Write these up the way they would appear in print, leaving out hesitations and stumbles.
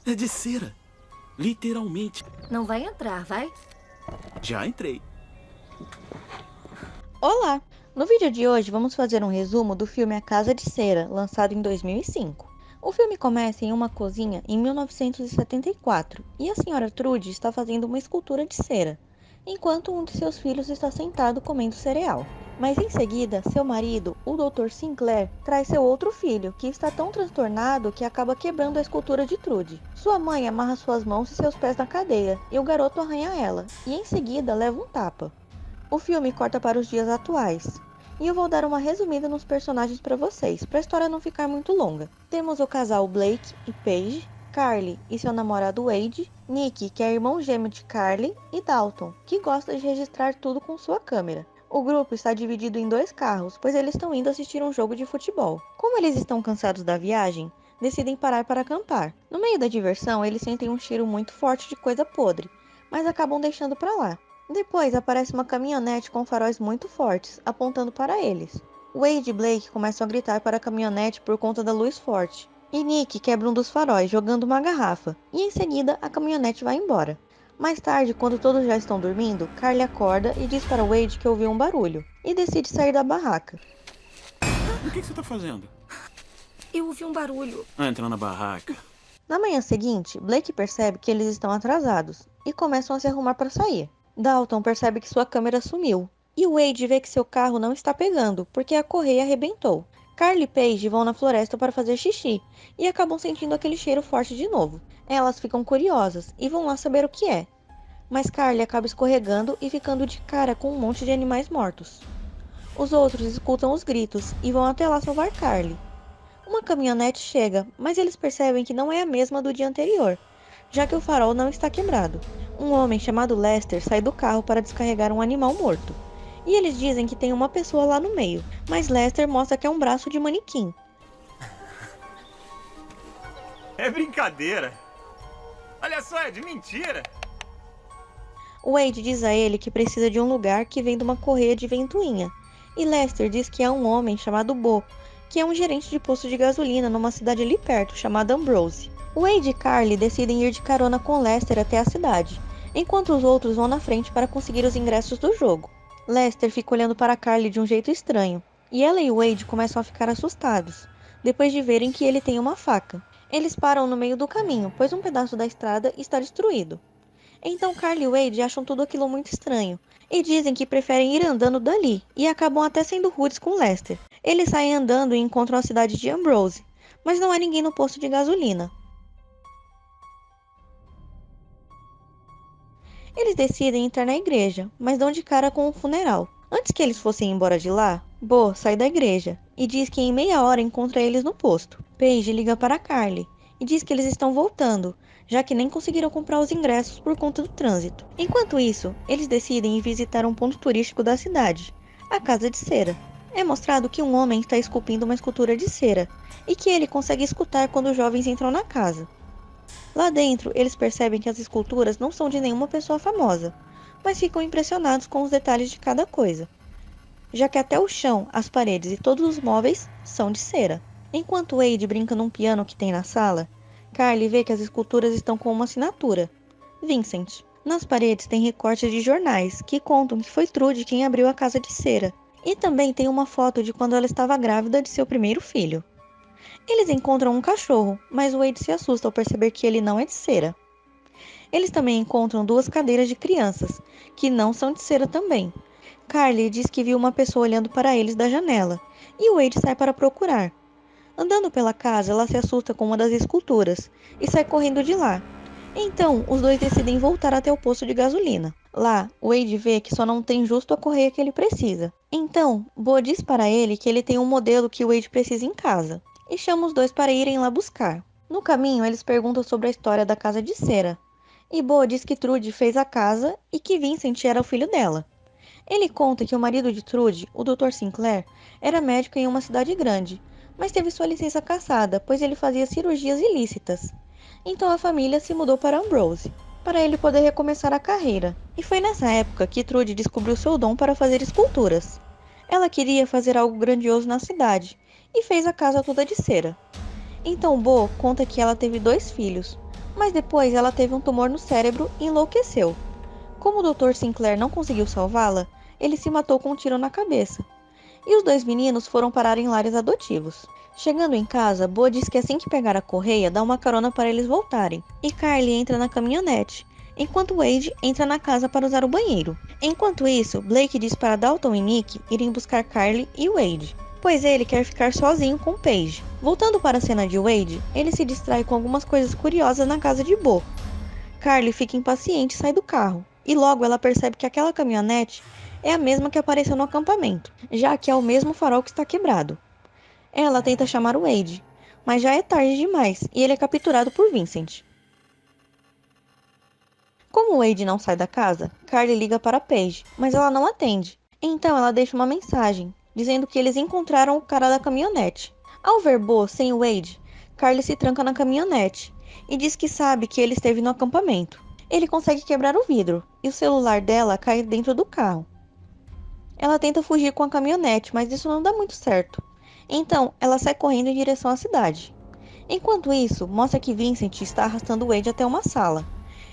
É de cera. Literalmente. Não vai entrar, vai? Já entrei. Olá! No vídeo de hoje vamos fazer um resumo do filme A Casa de Cera, lançado em 2005. O filme começa em uma cozinha em 1974 e a senhora Trude está fazendo uma escultura de cera, enquanto um de seus filhos está sentado comendo cereal. Mas em seguida, seu marido, o Dr. Sinclair, traz seu outro filho, que está tão transtornado que acaba quebrando a escultura de Trude. Sua mãe amarra suas mãos e seus pés na cadeia, e o garoto arranha ela, e em seguida leva um tapa. O filme corta para os dias atuais, e eu vou dar uma resumida nos personagens para vocês, para a história não ficar muito longa. Temos o casal Blake e Paige, Carly e seu namorado Wade, Nick, que é irmão gêmeo de Carly, e Dalton, que gosta de registrar tudo com sua câmera. O grupo está dividido em 2 carros, pois eles estão indo assistir um jogo de futebol. Como eles estão cansados da viagem, decidem parar para acampar. No meio da diversão, eles sentem um cheiro muito forte de coisa podre, mas acabam deixando para lá. Depois aparece uma caminhonete com faróis muito fortes, apontando para eles. Wade e Blake começam a gritar para a caminhonete por conta da luz forte. E Nick quebra um dos faróis, jogando uma garrafa, e em seguida a caminhonete vai embora. Mais tarde, quando todos já estão dormindo, Carly acorda e diz para Wade que ouviu um barulho, e decide sair da barraca. O que você tá fazendo? Eu ouvi um barulho. Entra na barraca. Na manhã seguinte, Blake percebe que eles estão atrasados, e começam a se arrumar para sair. Dalton percebe que sua câmera sumiu, e Wade vê que seu carro não está pegando, porque a correia arrebentou. Carly e Paige vão na floresta para fazer xixi, e acabam sentindo aquele cheiro forte de novo. Elas ficam curiosas, e vão lá saber o que é. Mas Carly acaba escorregando e ficando de cara com um monte de animais mortos. Os outros escutam os gritos, e vão até lá salvar Carly. Uma caminhonete chega, mas eles percebem que não é a mesma do dia anterior, já que o farol não está quebrado. Um homem chamado Lester sai do carro para descarregar um animal morto. E eles dizem que tem uma pessoa lá no meio, mas Lester mostra que é um braço de manequim. É brincadeira. Olha só, é de mentira. Wade diz a ele que precisa de um lugar que vem de uma correia de ventoinha. E Lester diz que é um homem chamado Bo, que é um gerente de posto de gasolina numa cidade ali perto, chamada Ambrose. Wade e Carly decidem ir de carona com Lester até a cidade, enquanto os outros vão na frente para conseguir os ingressos do jogo. Lester fica olhando para Carly de um jeito estranho, e ela e Wade começam a ficar assustados, depois de verem que ele tem uma faca. Eles param no meio do caminho, pois um pedaço da estrada está destruído. Então Carly e Wade acham tudo aquilo muito estranho, e dizem que preferem ir andando dali, e acabam até sendo rudes com Lester. Eles saem andando e encontram a cidade de Ambrose, mas não há ninguém no posto de gasolina. Eles decidem entrar na igreja, mas dão de cara com um funeral. Antes que eles fossem embora de lá, Bo sai da igreja e diz que em meia hora encontra eles no posto. Paige liga para Carly e diz que eles estão voltando, já que nem conseguiram comprar os ingressos por conta do trânsito. Enquanto isso, eles decidem ir visitar um ponto turístico da cidade, a Casa de Cera. É mostrado que um homem está esculpindo uma escultura de cera e que ele consegue escutar quando os jovens entram na casa. Lá dentro, eles percebem que as esculturas não são de nenhuma pessoa famosa, mas ficam impressionados com os detalhes de cada coisa, já que até o chão, as paredes e todos os móveis são de cera. Enquanto Wade brinca num piano que tem na sala, Carly vê que as esculturas estão com uma assinatura, Vincent. Nas paredes tem recortes de jornais que contam que foi Trude quem abriu a casa de cera, e também tem uma foto de quando ela estava grávida de seu primeiro filho. Eles encontram um cachorro, mas Wade se assusta ao perceber que ele não é de cera. Eles também encontram 2 cadeiras de crianças, que não são de cera também. Carly diz que viu uma pessoa olhando para eles da janela, e Wade sai para procurar. Andando pela casa, ela se assusta com uma das esculturas, e sai correndo de lá. Então, os dois decidem voltar até o posto de gasolina. Lá, Wade vê que só não tem justo a correia que ele precisa. Então, Bo diz para ele que ele tem um modelo que Wade precisa em casa, e chama os dois para irem lá buscar. No caminho, eles perguntam sobre a história da casa de cera, e Bo diz que Trude fez a casa e que Vincent era o filho dela. Ele conta que o marido de Trude, o Dr. Sinclair, era médico em uma cidade grande, mas teve sua licença cassada, pois ele fazia cirurgias ilícitas. Então a família se mudou para Ambrose, para ele poder recomeçar a carreira. E foi nessa época que Trude descobriu seu dom para fazer esculturas. Ela queria fazer algo grandioso na cidade, e fez a casa toda de cera. Então Bo conta que ela teve 2 filhos, Mas depois ela teve um tumor no cérebro e enlouqueceu. Como o Dr. Sinclair não conseguiu salvá-la, ele se matou com um tiro na cabeça. E os dois meninos foram parar em lares adotivos. Chegando em casa, Bo diz que assim que pegar a correia, dá uma carona para eles voltarem. E Carly entra na caminhonete, enquanto Wade entra na casa para usar o banheiro. Enquanto isso, Blake diz para Dalton e Nick irem buscar Carly e Wade, pois ele quer ficar sozinho com Paige. Voltando para a cena de Wade, ele se distrai com algumas coisas curiosas na casa de Bo. Carly fica impaciente e sai do carro, e logo ela percebe que aquela caminhonete é a mesma que apareceu no acampamento, já que é o mesmo farol que está quebrado. Ela tenta chamar o Wade, mas já é tarde demais e ele é capturado por Vincent. Como Wade não sai da casa, Carly liga para Paige, mas ela não atende. Então ela deixa uma mensagem, dizendo que eles encontraram o cara da caminhonete. Ao ver Bo sem Wade, Carly se tranca na caminhonete e diz que sabe que ele esteve no acampamento. Ele consegue quebrar o vidro e o celular dela cai dentro do carro. Ela tenta fugir com a caminhonete, mas isso não dá muito certo. Então, ela sai correndo em direção à cidade. Enquanto isso, mostra que Vincent está arrastando Wade até uma sala.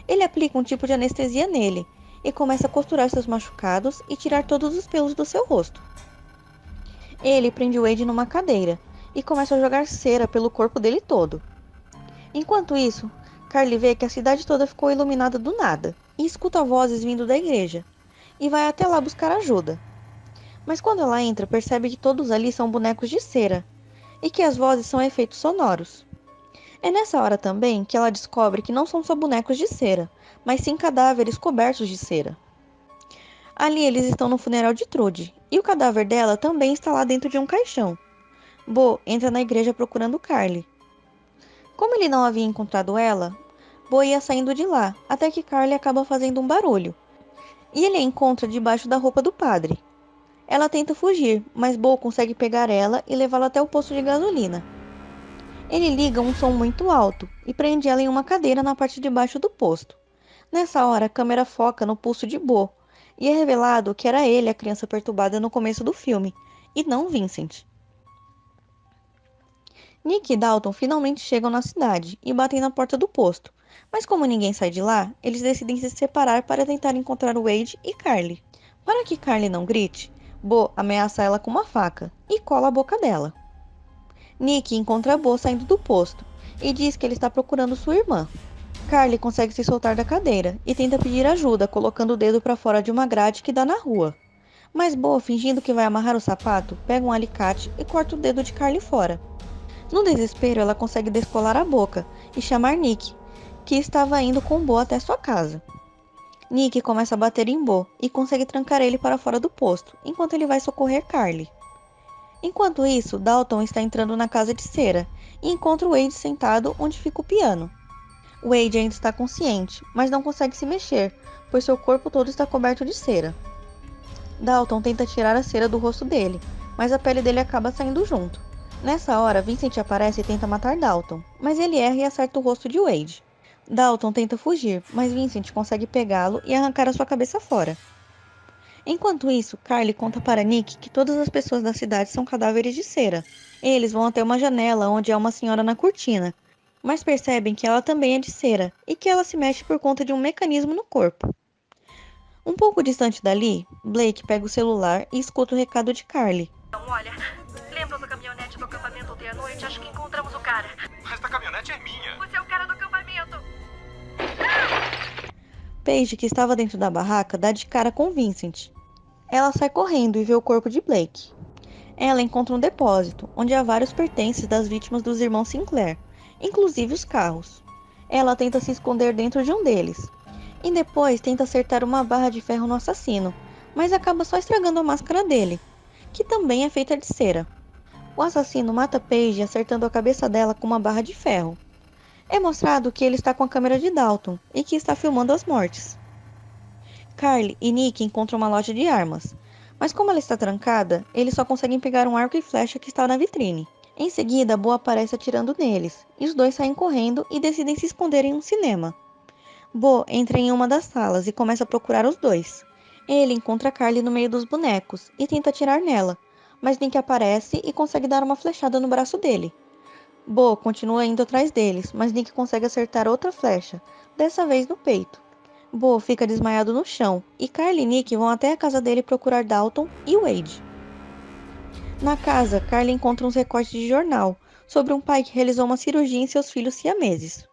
Ele aplica um tipo de anestesia nele e começa a costurar seus machucados e tirar todos os pelos do seu rosto. Ele prende Wade numa cadeira e começa a jogar cera pelo corpo dele todo. Enquanto isso, Carly vê que a cidade toda ficou iluminada do nada e escuta vozes vindo da igreja e vai até lá buscar ajuda. Mas quando ela entra, percebe que todos ali são bonecos de cera e que as vozes são efeitos sonoros. É nessa hora também que ela descobre que não são só bonecos de cera, mas sim cadáveres cobertos de cera. Ali eles estão no funeral de Trude, e o cadáver dela também está lá dentro de um caixão. Bo entra na igreja procurando Carly. Como ele não havia encontrado ela, Bo ia saindo de lá, até que Carly acaba fazendo um barulho, e ele a encontra debaixo da roupa do padre. Ela tenta fugir, mas Bo consegue pegar ela e levá-la até o posto de gasolina. Ele liga um som muito alto e prende ela em uma cadeira na parte de baixo do posto. Nessa hora, a câmera foca no pulso de Bo, e é revelado que era ele a criança perturbada no começo do filme, e não Vincent. Nick e Dalton finalmente chegam na cidade e batem na porta do posto, mas como ninguém sai de lá, eles decidem se separar para tentar encontrar Wade e Carly. Para que Carly não grite, Bo ameaça ela com uma faca e cola a boca dela. Nick encontra Bo saindo do posto e diz que ele está procurando sua irmã. Carly consegue se soltar da cadeira e tenta pedir ajuda, colocando o dedo para fora de uma grade que dá na rua. Mas Bo, fingindo que vai amarrar o sapato, pega um alicate e corta o dedo de Carly fora. No desespero, ela consegue descolar a boca e chamar Nick, que estava indo com Bo até sua casa. Nick começa a bater em Bo e consegue trancar ele para fora do posto, enquanto ele vai socorrer Carly. Enquanto isso, Dalton está entrando na casa de cera e encontra Wade sentado onde fica o piano. Wade ainda está consciente, mas não consegue se mexer, pois seu corpo todo está coberto de cera. Dalton tenta tirar a cera do rosto dele, mas a pele dele acaba saindo junto. Nessa hora, Vincent aparece e tenta matar Dalton, mas ele erra e acerta o rosto de Wade. Dalton tenta fugir, mas Vincent consegue pegá-lo e arrancar a sua cabeça fora. Enquanto isso, Carly conta para Nick que todas as pessoas da cidade são cadáveres de cera. Eles vão até uma janela onde há uma senhora na cortina, mas percebem que ela também é de cera e que ela se mexe por conta de um mecanismo no corpo. Um pouco distante dali, Blake pega o celular e escuta o recado de Carly. Olha, lembra da caminhonete do acampamento ontem à noite? Acho que encontramos o cara. Esta caminhonete é minha. Você é o cara do acampamento. Paige, que estava dentro da barraca, dá de cara com Vincent. Ela sai correndo e vê o corpo de Blake. Ela encontra um depósito, onde há vários pertences das vítimas dos irmãos Sinclair, inclusive os carros. Ela tenta se esconder dentro de um deles, e depois tenta acertar uma barra de ferro no assassino, mas acaba só estragando a máscara dele, que também é feita de cera. O assassino mata Paige acertando a cabeça dela com uma barra de ferro. É mostrado que ele está com a câmera de Dalton e que está filmando as mortes. Carly e Nick encontram uma loja de armas, mas como ela está trancada, eles só conseguem pegar um arco e flecha que está na vitrine. Em seguida, Bo aparece atirando neles, e os dois saem correndo e decidem se esconder em um cinema. Bo entra em uma das salas e começa a procurar os dois. Ele encontra Carly no meio dos bonecos e tenta atirar nela, mas Nick aparece e consegue dar uma flechada no braço dele. Bo continua indo atrás deles, mas Nick consegue acertar outra flecha, dessa vez no peito. Bo fica desmaiado no chão, e Carly e Nick vão até a casa dele procurar Dalton e Wade. Na casa, Carly encontra uns recortes de jornal, sobre um pai que realizou uma cirurgia em seus filhos siameses.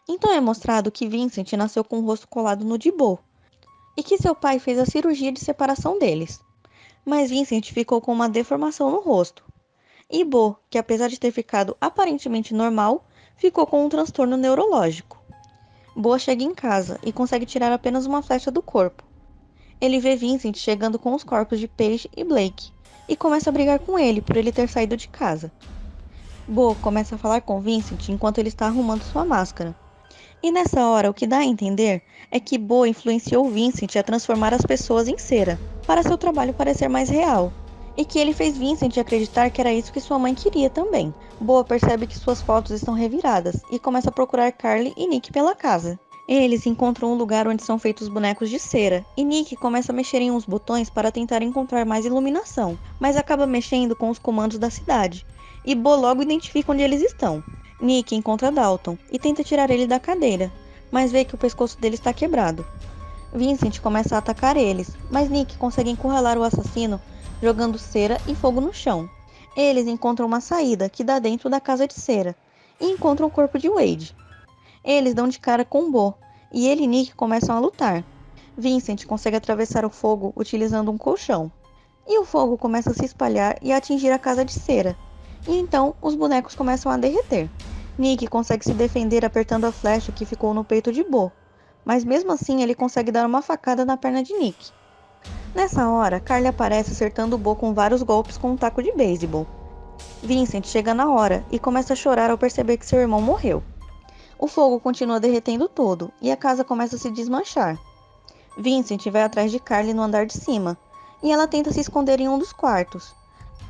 Então é mostrado que Vincent nasceu com o rosto colado no de Bo, e que seu pai fez a cirurgia de separação deles. Mas Vincent ficou com uma deformação no rosto. E Bo, que apesar de ter ficado aparentemente normal, ficou com um transtorno neurológico. Bo chega em casa e consegue tirar apenas uma flecha do corpo. Ele vê Vincent chegando com os corpos de Paige e Blake, e começa a brigar com ele por ele ter saído de casa. Bo começa a falar com Vincent enquanto ele está arrumando sua máscara. E nessa hora, o que dá a entender é que Bo influenciou Vincent a transformar as pessoas em cera, para seu trabalho parecer mais real, e que ele fez Vincent acreditar que era isso que sua mãe queria também. Bo percebe que suas fotos estão reviradas, e começa a procurar Carly e Nick pela casa. Eles encontram um lugar onde são feitos bonecos de cera, e Nick começa a mexer em uns botões para tentar encontrar mais iluminação, mas acaba mexendo com os comandos da cidade, e Bo logo identifica onde eles estão. Nick encontra Dalton e tenta tirar ele da cadeira, mas vê que o pescoço dele está quebrado. Vincent começa a atacar eles, mas Nick consegue encurralar o assassino jogando cera e fogo no chão. Eles encontram uma saída que dá dentro da casa de cera e encontram o corpo de Wade. Eles dão de cara com Bo e ele e Nick começam a lutar. Vincent consegue atravessar o fogo utilizando um colchão. E o fogo começa a se espalhar e a atingir a casa de cera. E então os bonecos começam a derreter. Nick consegue se defender apertando a flecha que ficou no peito de Bo, mas mesmo assim ele consegue dar uma facada na perna de Nick. Nessa hora, Carly aparece acertando Bo com vários golpes com um taco de beisebol. Vincent chega na hora e começa a chorar ao perceber que seu irmão morreu. O fogo continua derretendo todo e a casa começa a se desmanchar. Vincent vai atrás de Carly no andar de cima e ela tenta se esconder em um dos quartos.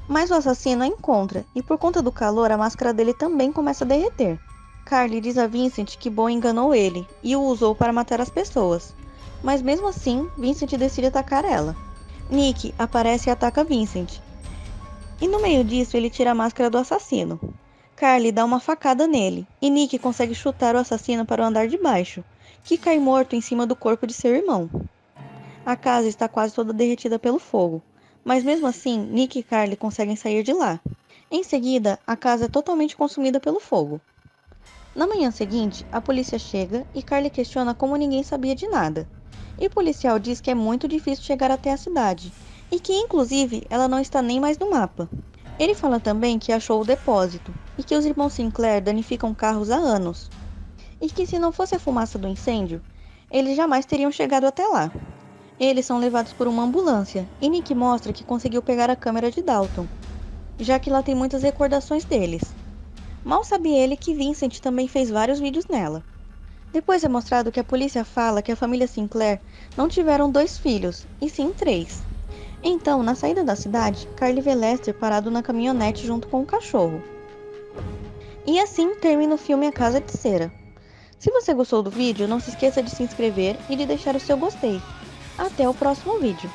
Mas o assassino a encontra, e por conta do calor, a máscara dele também começa a derreter. Carly diz a Vincent que Bo enganou ele, e o usou para matar as pessoas. Mas mesmo assim, Vincent decide atacar ela. Nick aparece e ataca Vincent. E no meio disso, ele tira a máscara do assassino. Carly dá uma facada nele, e Nick consegue chutar o assassino para o andar de baixo, que cai morto em cima do corpo de seu irmão. A casa está quase toda derretida pelo fogo. Mas mesmo assim, Nick e Carly conseguem sair de lá. Em seguida, a casa é totalmente consumida pelo fogo. Na manhã seguinte, a polícia chega e Carly questiona como ninguém sabia de nada. E o policial diz que é muito difícil chegar até a cidade, e que inclusive ela não está nem mais no mapa. Ele fala também que achou o depósito, e que os irmãos Sinclair danificam carros há anos. E que se não fosse a fumaça do incêndio, eles jamais teriam chegado até lá. Eles são levados por uma ambulância, e Nick mostra que conseguiu pegar a câmera de Dalton, já que lá tem muitas recordações deles. Mal sabe ele que Vincent também fez vários vídeos nela. Depois é mostrado que a polícia fala que a família Sinclair não tiveram 2 filhos, e sim 3. Então, na saída da cidade, Carly vê Lester parado na caminhonete junto com o cachorro. E assim termina o filme A Casa de Cera. Se você gostou do vídeo, não se esqueça de se inscrever e de deixar o seu gostei. Até o próximo vídeo.